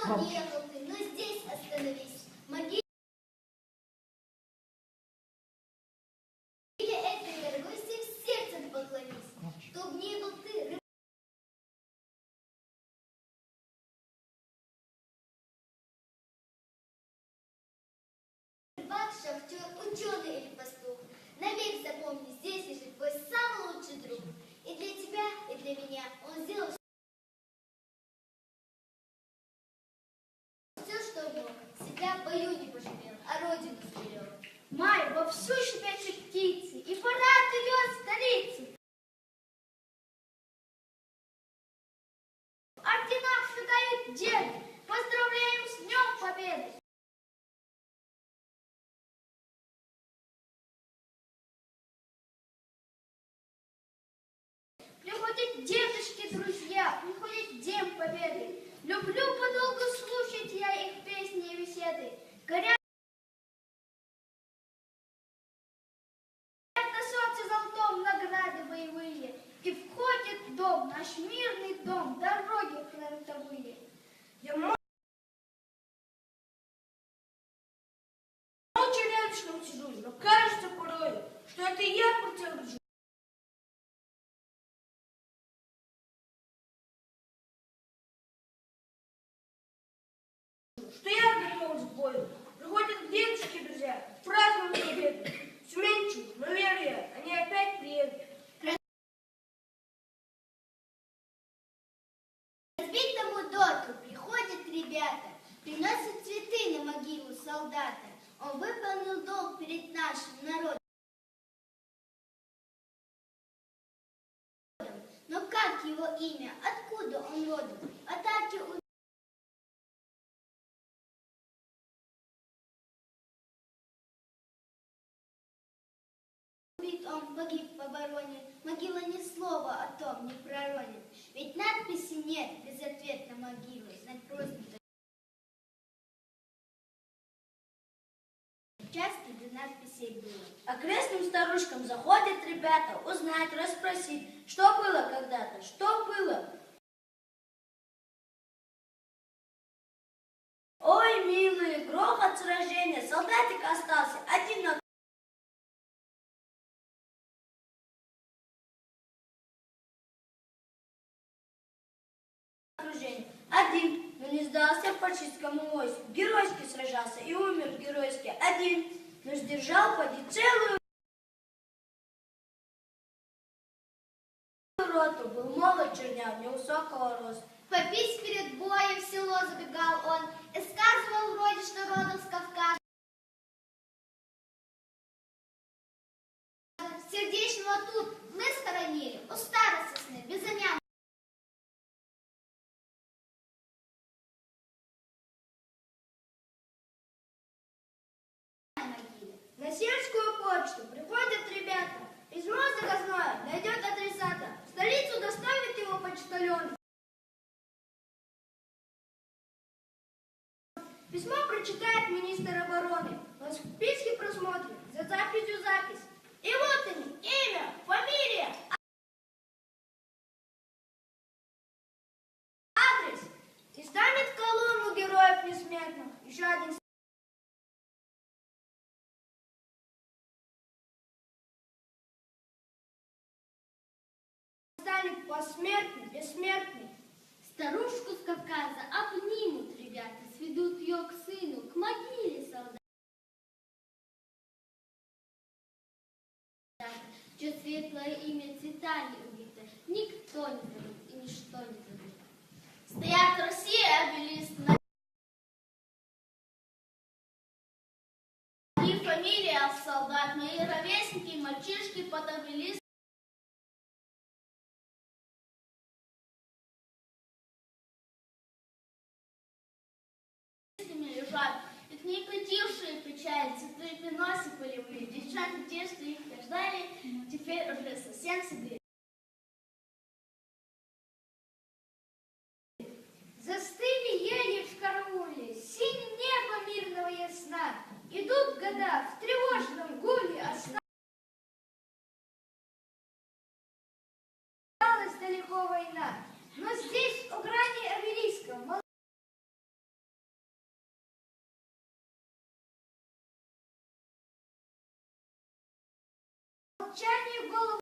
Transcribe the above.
Ехал, ехал ты, но здесь остановись. Могиле этой дорогой всем сердцем поклонись. Чтоб не был ты рыбак, шахтер, ученый или пастух. Навек запомни, здесь лежит твой самый лучший друг. И для тебя, и для меня он сделал все, что мог. Себя в бою не пожалел, а родину сберег. Май, вовсю щебечут птицы, и парад идет в столице. В орденах шагают деды, поздравляем с Днем Победы. Приходят дедушки, друзья, приходит День Победы. Люблю подолгу слушать я их песни и беседы. Горят на солнце золотом награды боевые. И входит в дом, наш мирный дом, дороги фронтовые. Я молча рядышком сижу, но кажется порой, что это я против дружу. Что я готов к бою. Приходят дедушки, друзья, празднуют победу. Все меньше, но верю я, они опять приедут. Разбитому доту приходят ребята, приносят цветы на могилу солдата. Он выполнил долг перед нашим народом. Но как его имя? Откуда он родом? Атаки убит, он погиб в обороне. Могила ни слова о том не проронит. Ведь надписи нет без ответа могилы. Знать просьбу часто до надписей было. Окрестным старушкам заходят ребята узнать, расспросить, что было когда-то, что было. Ой, милые, грохот сражения, солдатик остался один на окружении. Один, но не сдался фашистскому войску, геройски сражался и умер геройски. Один, но сдержал поди целую роту, был молод черняв, невысокого роста. Попить перед боем в село забегал он и сказывал вроде, что родом с Кавказа. Сердечного тут мы схоронили у старой сосны безымянной могиле. На сельскую почту приходят ребята. Письмо заказное найдет адресата. В столицу доставит его почтальон. Письмо прочитает министр обороны. Он в списке просмотрит. За записью запись. И вот они. Имя, фамилия, адрес. И станет в колонну героев несметных. Еще один станет посмертный, бессмертный. Старушку с Кавказа обнимут ребята, сведут ее к сыну, к могиле солдата. Чье светлое имя цветами убито, никто не забыл и ничто не забыто. Стоят Россия, обелиск, и фамилия солдат, мои ровесники, мальчишки под обелиск. Лежат, их не притившие печали, цветоносы полевые, девчата в детстве их рождали, теперь уже совсем седые. Застыли ели в карауле, синь небо мирного ясна. Идут года в тревожном гуле, осталась далеко война. Но здесь, у грани обелиска, молчанию голову